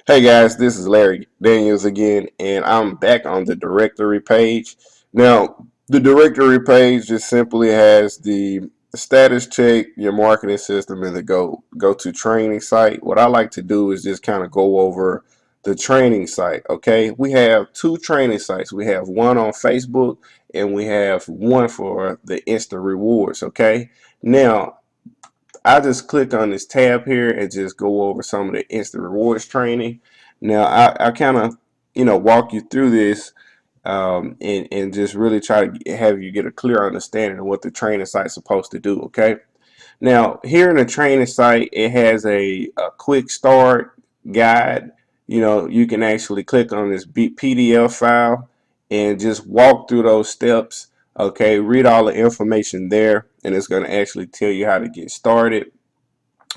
Hey guys, this is Larry Daniels again, and I'm back on the directory page. Now, the directory page just simply has the status check, your marketing system, and the go to training site. What I like to do is just kind of go over the training site. Okay, we have two training sites. We have one on Facebook, and we have one for the Insta Rewards. Okay, now I just click on this tab here and just go over some of the instant rewards training. Now I kind of walk you through this and just really try to have you get a clear understanding of what the training site's supposed to do. Okay. Now here in the training site, it has a quick start guide. You can actually click on this PDF file and just walk through those steps. Okay, read all the information there, and it's going to actually tell you how to get started.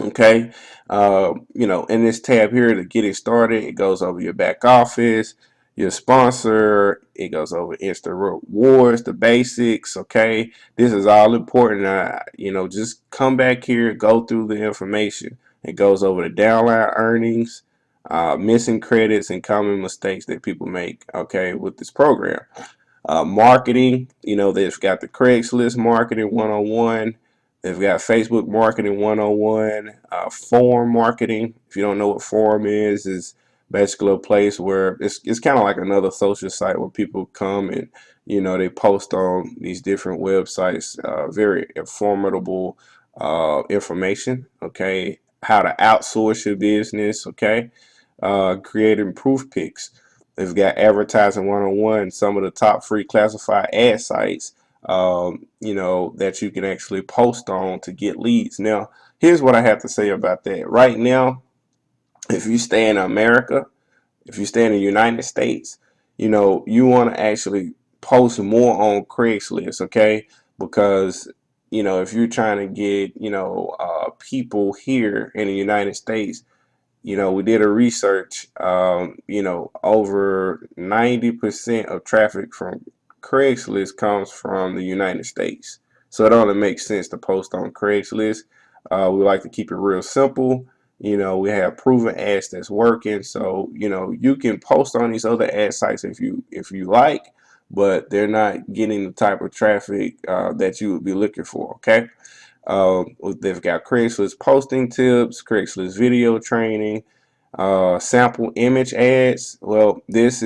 Okay, in this tab here to get it started, it goes over your back office, your sponsor, it goes over instant rewards, the basics. Okay, this is all important. Just come back here, go through the information. It goes over the downline earnings, missing credits, and common mistakes that people make. Okay, with this program. Marketing, they've got the Craigslist marketing 101. They've got Facebook marketing 101. Forum marketing. If you don't know what forum is basically a place where it's kind of like another social site where people come and they post on these different websites. Very informative information. Okay, how to outsource your business. Okay, creating proof pics. They've got advertising 101, some of the top free classified ad sites, that you can actually post on to get leads. Now, here's what I have to say about that. Right now, if you stay in America, if you stay in the United States, you want to actually post more on Craigslist, okay? Because, if you're trying to get, people here in the United States, we did a research. Over 90% of traffic from Craigslist comes from the United States. So it only makes sense to post on Craigslist. We like to keep it real simple. We have proven ads that's working. So, you can post on these other ad sites if you like, but they're not getting the type of traffic that you would be looking for. Okay. They've got Craigslist posting tips, Craigslist video training, sample image ads. Well, this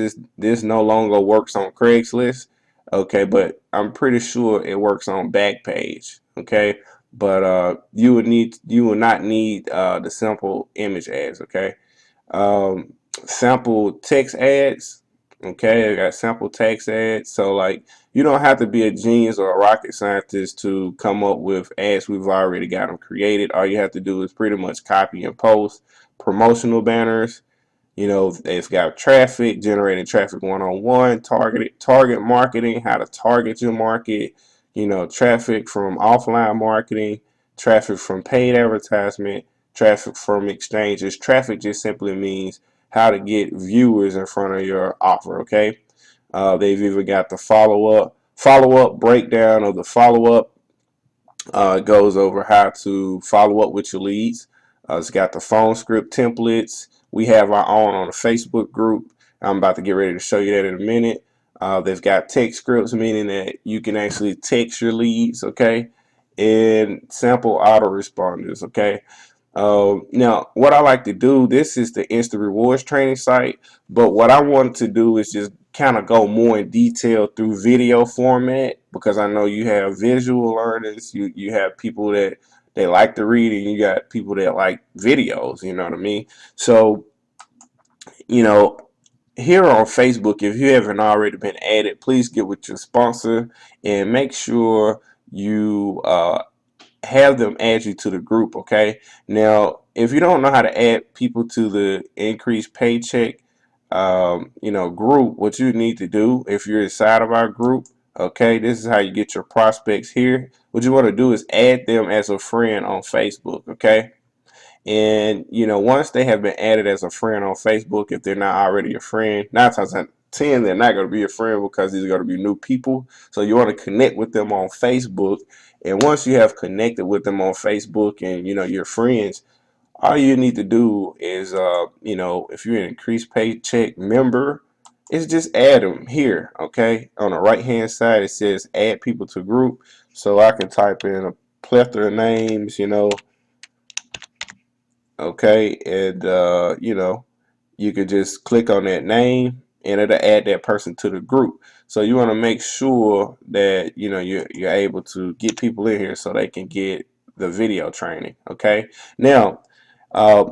no longer works on Craigslist, okay, but I'm pretty sure it works on Backpage, okay. But you would not need the sample image ads, okay. Sample text ads. Okay, I got sample text ads. So like you don't have to be a genius or a rocket scientist to come up with ads. We've already got them created. All you have to do is pretty much copy and post promotional banners. It's got traffic, generating traffic 101, target marketing, how to target your market, traffic from offline marketing, traffic from paid advertisement, traffic from exchanges. Traffic just simply means how to get viewers in front of your offer. Okay. They've even got the follow up breakdown of the follow up. It goes over how to follow up with your leads. It's got the phone script templates. We have our own on the Facebook group. I'm about to get ready to show you that in a minute. They've got text scripts, meaning that you can actually text your leads, okay, and sample autoresponders, okay. Now, what I like to do, this is the Instant Rewards training site, but what I want to do is just kind of go more in detail through video format because I know you have visual learners, you have people that they like to read, and you got people that like videos. You know what I mean? So, you know, here on Facebook, if you haven't already been added, please get with your sponsor and make sure you have them add you to the group. Okay. Now, if you don't know how to add people to the increased paycheck, group, what you need to do if you're inside of our group, okay, this is how you get your prospects here. What you want to do is add them as a friend on Facebook. Okay. And once they have been added as a friend on Facebook, if they're not already a friend, 9 times out of 10, they're not going to be a friend because these are going to be new people. So you want to connect with them on Facebook. And once you have connected with them on Facebook and you're friends, all you need to do is, if you're an increased paycheck member, is just add them here. Okay, on the right hand side it says add people to group, so I can type in a plethora of names, okay, and you could just click on that name and it'll add that person to the group. So you want to make sure that you're able to get people in here so they can get the video training. Okay, now, uh,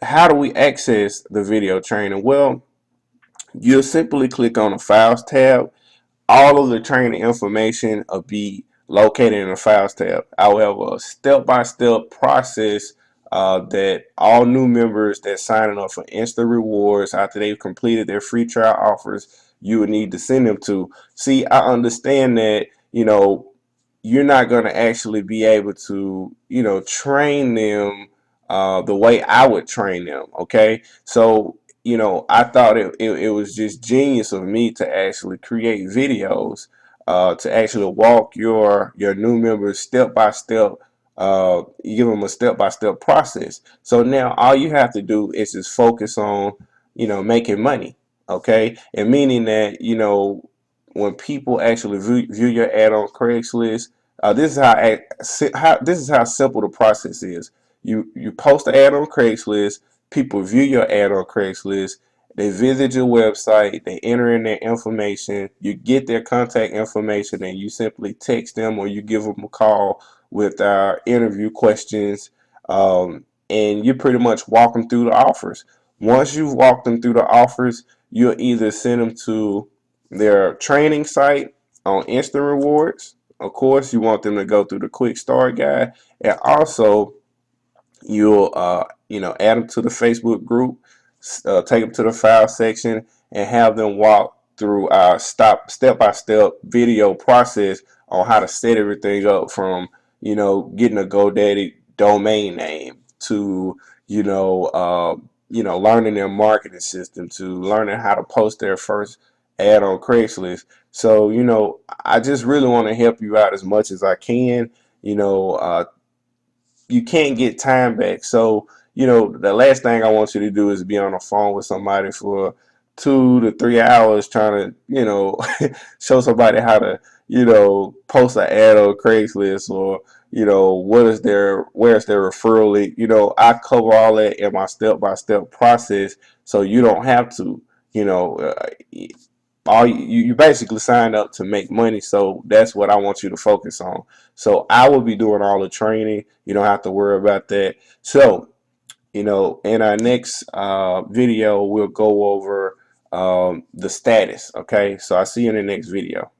how do we access the video training? Well, you'll simply click on the Files tab. All of the training information will be located in the Files tab. However, a step-by-step process that all new members that signing up for instant rewards after they've completed their free trial offers, you would need to send them to. See, I understand that, you're not going to actually be able to, train them the way I would train them. Okay. So, I thought it was just genius of me to actually create videos to actually walk your new members step by step. You give them a step by step process. So now all you have to do is just focus on, making money. Okay. And meaning that, when people actually view your ad on Craigslist, this is this is how simple the process is. You post an ad on Craigslist, people view your ad on Craigslist, they visit your website, they enter in their information, you get their contact information, and you simply text them or you give them a call with our interview questions, and you pretty much walk them through the offers. Once you've walked them through the offers, you'll either send them to their training site on Instant Rewards. Of course, you want them to go through the quick start guide, and also you'll add them to the Facebook group, take them to the file section, and have them walk through our step-by-step video process on how to set everything up, from getting a GoDaddy domain name to learning their marketing system, to learning how to post their first ad on Craigslist. So I just really want to help you out as much as I can. You can't get time back. So, the last thing I want you to do is be on the phone with somebody for 2 to 3 hours trying to, show somebody how to, post an ad on Craigslist, or, where's their referral link. I cover all that in my step by step process, so you don't have to, you know, uh, all you basically signed up to make money, so that's what I want you to focus on. So I will be doing all the training. You don't have to worry about that. So in our next video we'll go over the status. Okay, so I'll see you in the next video.